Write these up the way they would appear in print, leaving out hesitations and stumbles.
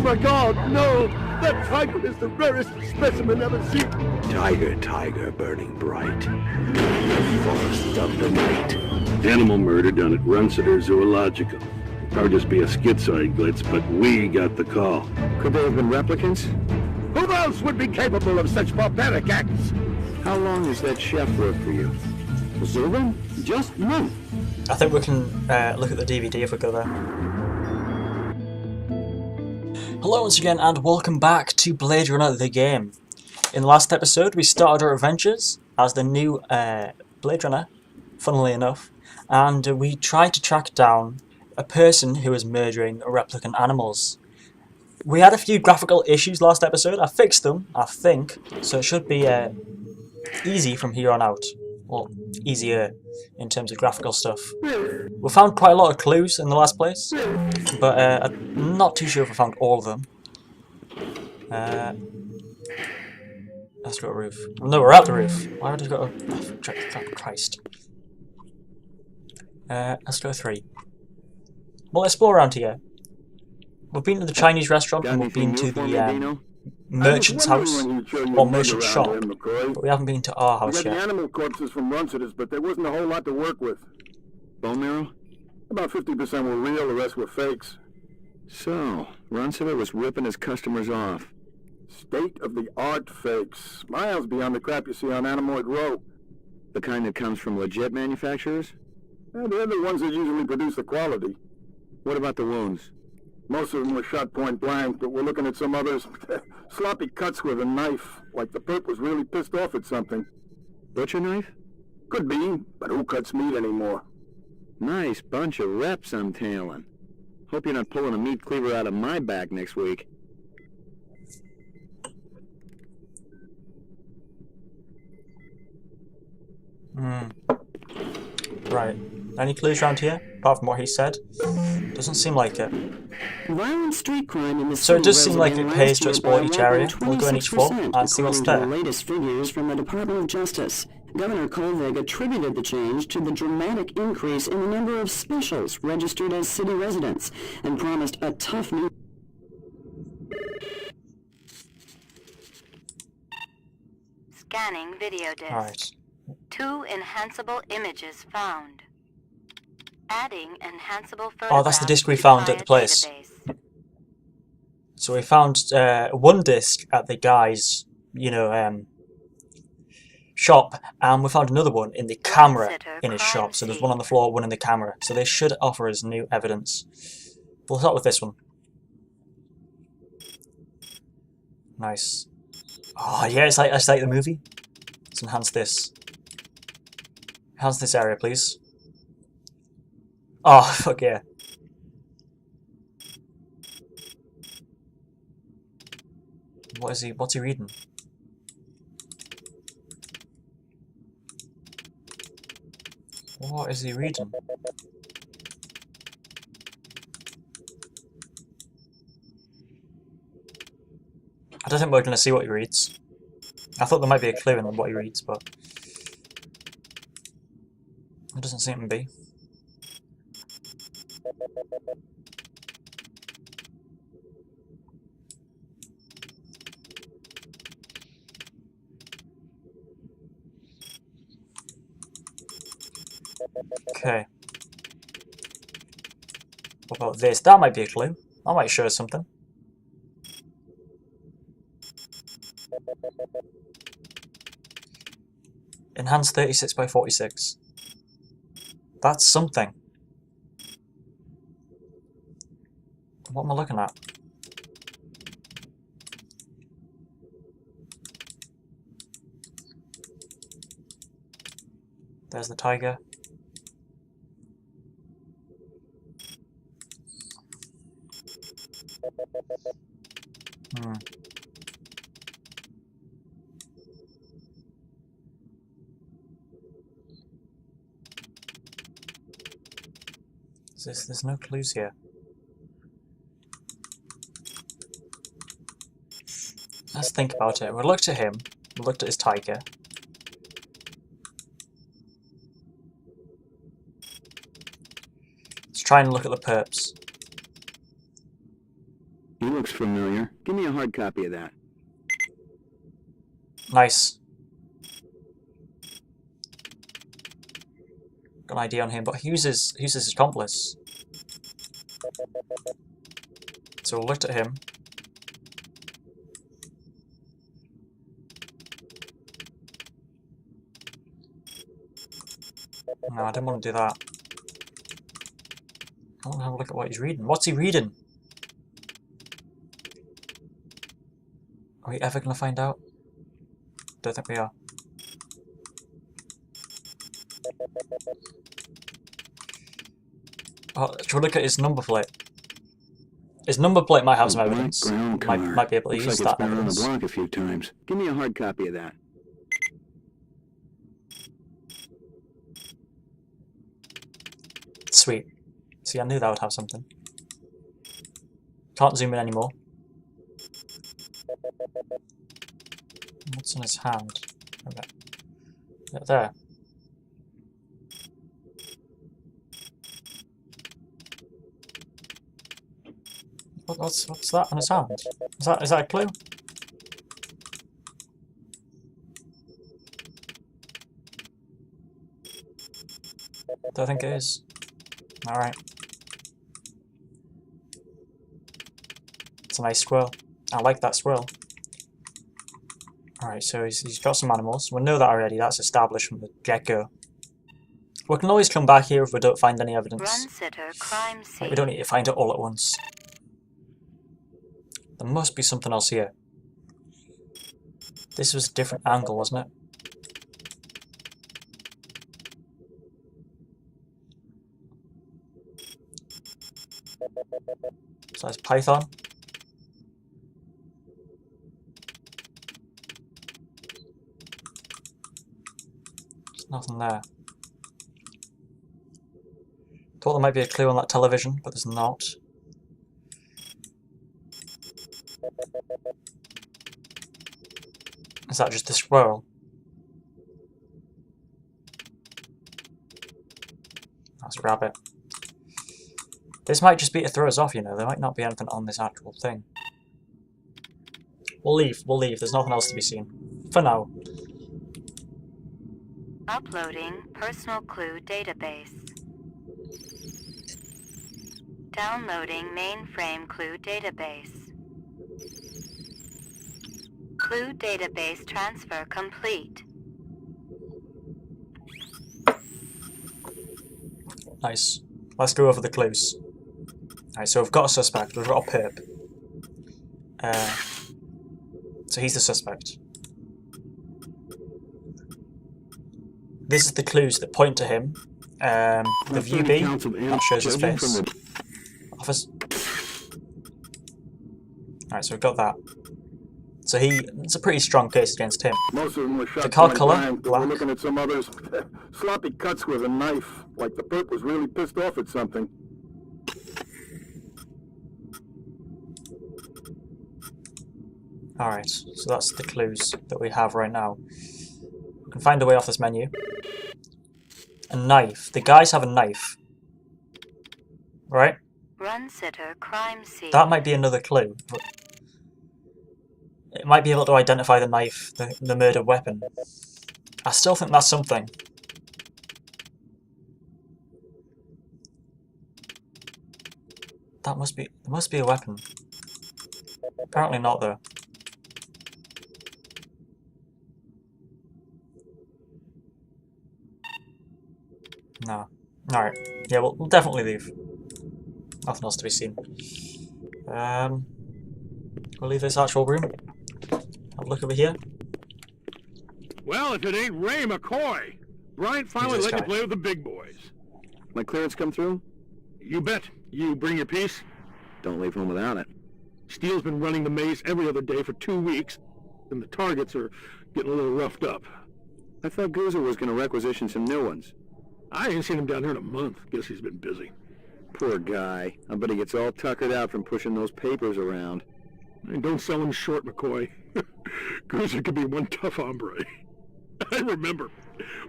my God, no! That tiger is the rarest specimen ever seen. Tiger, tiger, burning bright. The forest of the night. Animal murder done at Runciter Zoological. Hard just be a schizoid glitz, but we got the call. Could they have been replicants? Who else would be capable of such barbaric acts? How long has that chef worked for you? Zubin? Just month. I think we can look at the DVD if we go there. Hello once again and welcome back to Blade Runner the game. In the last episode we started our adventures as the new Blade Runner, funnily enough, and we tried to track down a person who was murdering replicant animals. We had a few graphical issues last episode. I fixed them, I think, so it should be easy from here on out. Well, easier in terms of graphical stuff. We found quite a lot of clues in the last place, but I'm not too sure if I found all of them. Let's go to the roof. No, we're at the roof. Why would I go to... Oh, Christ. Let's go 3. We'll explore around here. We've been to the Chinese restaurant and we've been to the merchant's house, or merchant shop, but we haven't been to our house yet. The animal corpses from Runciter's, but there wasn't a whole lot to work with. Bone marrow? About 50% were real, the rest were fakes. So, Runciter was ripping his customers off. State-of-the-art fakes. Miles beyond the crap you see on Animoid Row. The kind that comes from legit manufacturers? They're the ones that usually produce the quality. What about the wounds? Most of them were shot point blank, but we're looking at some others. Sloppy cuts with a knife, like the perp was really pissed off at something. Butcher knife? Could be, but who cuts meat anymore? Nice bunch of reps I'm tailing. Hope you're not pulling a meat cleaver out of my back next week. Right. Any clues around here, apart from what he said? Doesn't seem like it. Violent street crime in the So it does seem like it pays to explore each area. We'll go in each floor and see what's there. The latest figures from the Department of Justice. Governor Colvig attributed the change to the dramatic increase in the number of specials registered as city residents and promised a tough new... Scanning video disc. Alright. 2 enhanceable images found. Adding enhanceable photographs. Oh, that's the disc we found at the place. Database. So we found one disc at the guy's, shop, and we found another one in the camera in his shop. So there's one on the floor, one in the camera. So they should offer us new evidence. We'll start with this one. Nice. Oh yeah, it's like the movie. Let's enhance this. Enhance this area, please. Oh, fuck yeah. What's he reading? What is he reading? I don't think we're going to see what he reads. I thought there might be a clue in what he reads, but it doesn't seem to be. Okay. What about this? That might be a clue. That might show us something. Enhanced 36 by 46. That's something. What am I looking at? There's the tiger. There's no clues here. Let's think about it. We looked at him. We looked at his tiger. Let's try and look at the perps. He looks familiar. Give me a hard copy of that. Nice. Got an idea on him, but who's his accomplice? So we'll look at him. No, I didn't want to do that. I want to have a look at what he's reading. What's he reading? Are we ever going to find out? Don't think we are. Oh, should we look at his number plate? His number plate might have some evidence. Might be able to use that evidence. Looks like it's been around the block a few times. Give me a hard copy of that. Sweet. See, I knew that would have something. Can't zoom in anymore. What's on his hand? Okay. Yeah, there. What's that on his hand? Is that a clue? Don't think it is. Alright. It's a nice squirrel. I like that squirrel. Alright, so he's got some animals. We know that already. That's established from the get-go. We can always come back here if we don't find any evidence. Run sitter, crime scene. We don't need to find it all at once. There must be something else here. This was a different angle, wasn't it? So that's Python. There's nothing there. Thought there might be a clue on that television, but there's not. Is that just the squirrel? That's a rabbit. This might just be to throw us off, you know. There might not be anything on this actual thing. We'll leave. There's nothing else to be seen. For now. Uploading personal clue database. Downloading mainframe clue database. Clue database transfer complete. Nice. Let's go over the clues. Alright, so we've got a suspect. We've got a perp. So he's the suspect. This is the clues that point to him. The view B, that shows his face. Office. Alright, so we've got that. So it's a pretty strong case against him. Most of them were shot The car point colour, blank, but black. we're looking at some others. Sloppy cuts with a knife, like the perp was really pissed off at something. Alright, so that's the clues that we have right now. We can find a way off this menu. A knife. The guys have a knife. Right? Run sitter, crime scene. That might be another clue. But it might be able to identify the knife, the murder weapon. I still think that's something. There must be a weapon. Apparently not, though. No. Alright. Yeah, we'll definitely leave. Nothing else to be seen. We'll leave this actual room. Have a look over here. Well, if it ain't Ray McCoy, Brian finally Who's this let you guy? play with the big boys. My clearance come through? You bet. You bring your piece? Don't leave home without it. Steele's been running the maze every other day for 2 weeks, and the targets are getting a little roughed up. I thought Goozer was going to requisition some new ones. I ain't seen him down here in a month. Guess he's been busy. Poor guy. I bet he gets all tuckered out from pushing those papers around. And don't sell him short, McCoy. Goozer could be one tough hombre. I remember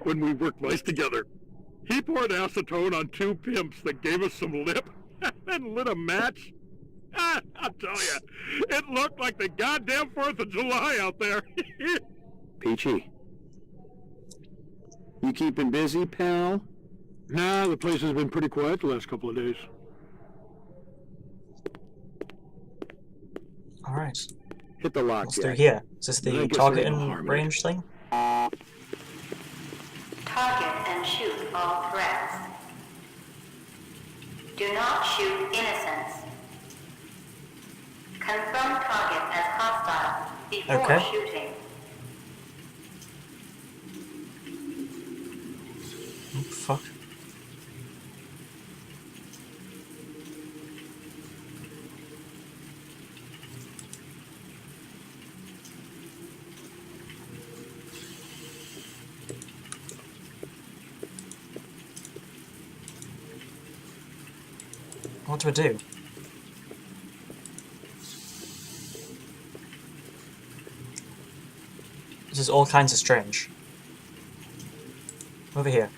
when we worked mice together. He poured acetone on 2 pimps that gave us some lip and lit a match. I'll tell you, it looked like the goddamn 4th of July out there. Peachy. You keeping busy, pal? Nah, the place has been pretty quiet the last couple of days. Alright. Hit the lock, What's Jack. through here? Is this I the guess target there's no and harm in range thing? Target and shoot all threats. Do not shoot innocents. Confirm target as hostile before Okay. shooting. Oh, fuck. What do I do? This is all kinds of strange. Over here.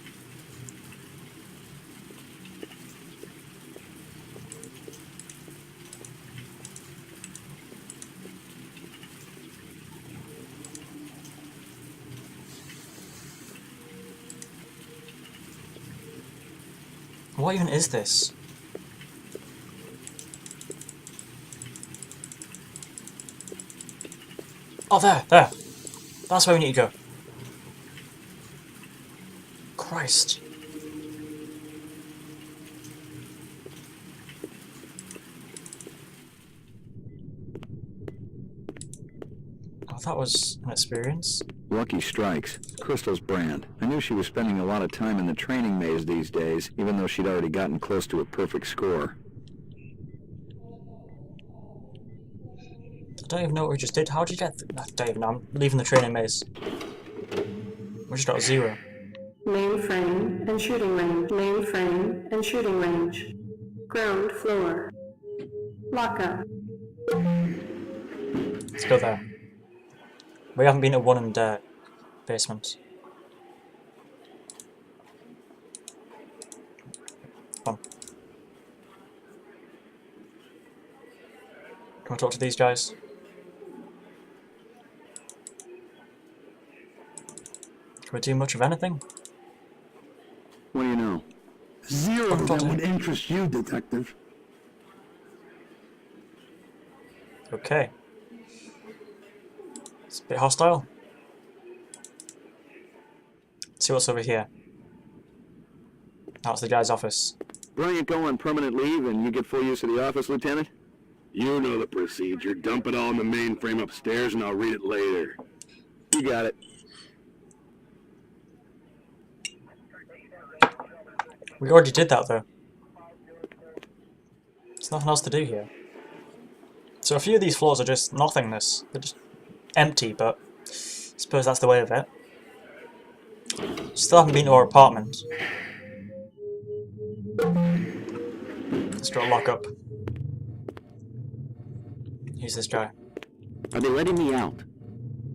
What even is this? Oh, there! That's where we need to go. Christ. Oh, that was an experience. Lucky strikes. Crystal's brand. I knew she was spending a lot of time in the training maze these days, even though she'd already gotten close to a perfect score. I don't even know what we just did. How did you get I don't even know. I'm leaving the training maze. We just got a 0. Mainframe and shooting range. Mainframe and shooting range. Ground floor. Lockup. Let's go there. We haven't been to 1 and basement. Come on. Can we talk to these guys? Can we do much of anything? What do you know? Zero that would interest you, Detective. Okay. It's a bit hostile. Let's see what's over here. That's the guy's office. Bryant go on permanent leave and you get full use of the office, Lieutenant? You know the procedure. Dump it all in the mainframe upstairs and I'll read it later. You got it. We already did that though. There's nothing else to do here. So a few of these floors are just nothingness. They're just empty, but I suppose that's the way of it. Still haven't been to our apartment. Let's go lock up. Who's this guy? Are they letting me out?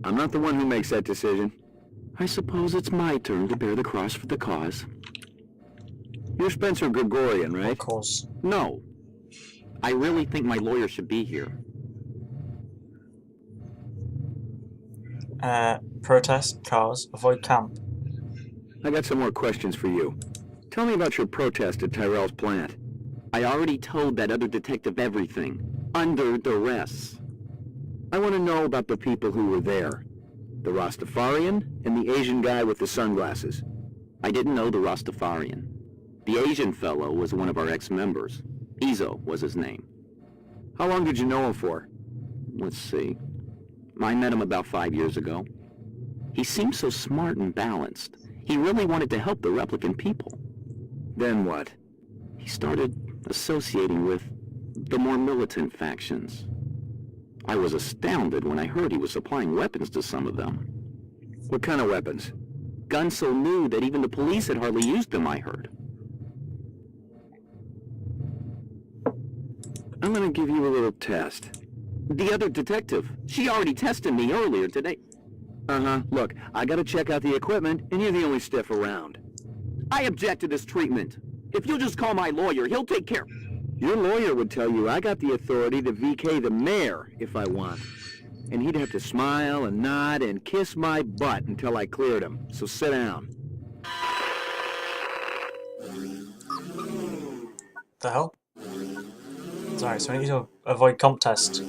I'm not the one who makes that decision. I suppose it's my turn to bear the cross for the cause. You're Spencer Gregorian, right? Of course. No. I really think my lawyer should be here. Protest, cars, avoid camp. I got some more questions for you. Tell me about your protest at Tyrell's plant. I already told that other detective everything. Under duress. I want to know about the people who were there. The Rastafarian and the Asian guy with the sunglasses. I didn't know the Rastafarian. The Asian fellow was one of our ex-members. Izo was his name. How long did you know him for? Let's see. I met him about 5 years ago. He seemed so smart and balanced. He really wanted to help the replicant people. Then what? He started associating with the more militant factions. I was astounded when I heard he was supplying weapons to some of them. What kind of weapons? Guns so new that even the police had hardly used them, I heard. I'm gonna give you a little test. The other detective, she already tested me earlier today. Uh-huh. Look, I gotta check out the equipment, and you're the only stiff around. I object to this treatment. If you'll just call my lawyer, he'll take care. Your lawyer would tell you I got the authority to VK the mayor if I want. And he'd have to smile and nod and kiss my butt until I cleared him. So sit down. The hell? Sorry, so we need to avoid comp test.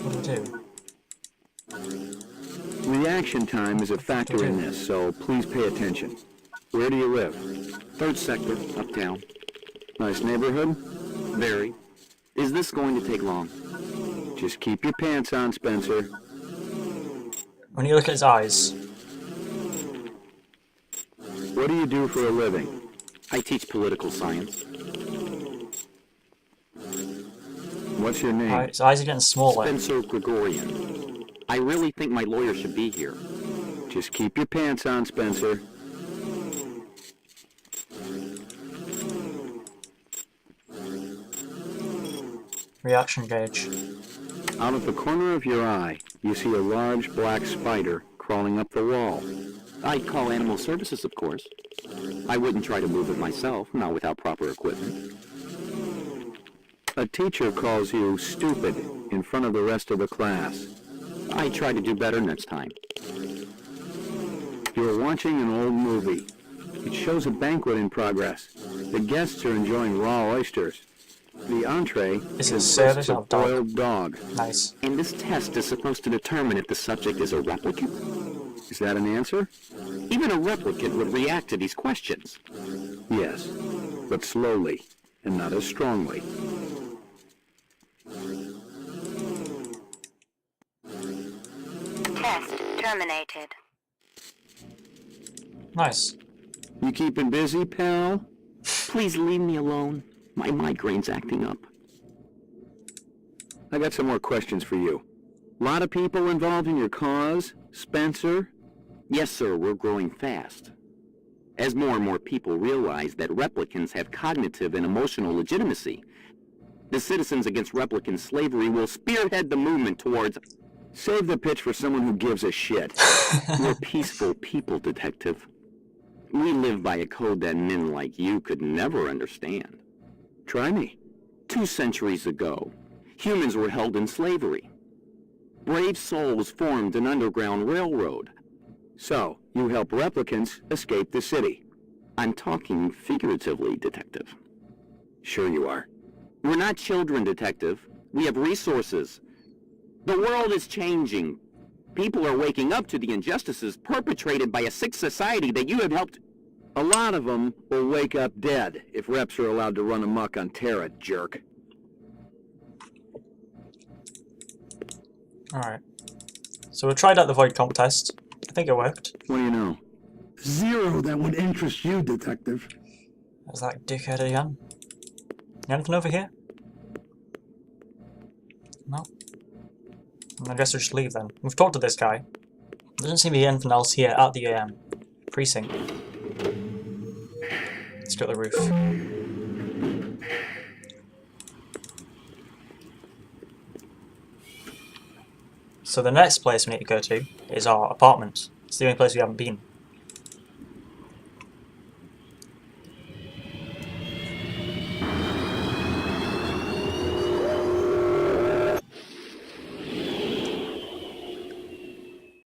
What do we do? Reaction time is a factor in this, so please pay attention. Where do you live? 3rd sector, uptown. Nice neighborhood? Very. Is this going to take long? Just keep your pants on, Spencer. When you look at his eyes, What do you do for a living? I teach political science. What's your name? his eyes are getting smaller. Spencer Gregorian. I really think my lawyer should be here. Just keep your pants on, Spencer. Reaction gauge. Out of the corner of your eye, you see a large black spider crawling up the wall. I'd call animal services, of course. I wouldn't try to move it myself, not without proper equipment. A teacher calls you stupid in front of the rest of the class. I try to do better next time. You're watching an old movie. It shows a banquet in progress. The guests are enjoying raw oysters. The entree Is it consists service or of boiled dog. Nice. And this test is supposed to determine if the subject is a replicant. Is that an answer? Even a replicant would react to these questions. Yes, but slowly and not as strongly. Test terminated. Nice. You keeping busy, pal? Please leave me alone. My migraine's acting up. I got some more questions for you. Lot of people involved in your cause, Spencer? Yes, sir, we're growing fast. As more and more people realize that replicants have cognitive and emotional legitimacy, the Citizens Against Replicant Slavery will spearhead the movement towards... Save the pitch for someone who gives a shit. We're peaceful people, Detective. We live by a code that men like you could never understand. Try me. 2 centuries ago, humans were held in slavery. Brave souls formed an underground railroad. So, you help replicants escape the city. I'm talking figuratively, Detective. Sure you are. We're not children, Detective. We have resources. The world is changing. People are waking up to the injustices perpetrated by a sick society that you have helped... A lot of them will wake up dead if reps are allowed to run amok on Terra, jerk. Alright. So we tried out the void comp test. I think it worked. What do you know? 0 that would interest you, Detective. There's that dickhead again. Anything over here? No. I guess we'll just leave then. We've talked to this guy. There doesn't seem to be anything else here at the precinct. Let's go to the roof. So the next place we need to go to is our apartment. It's the only place we haven't been.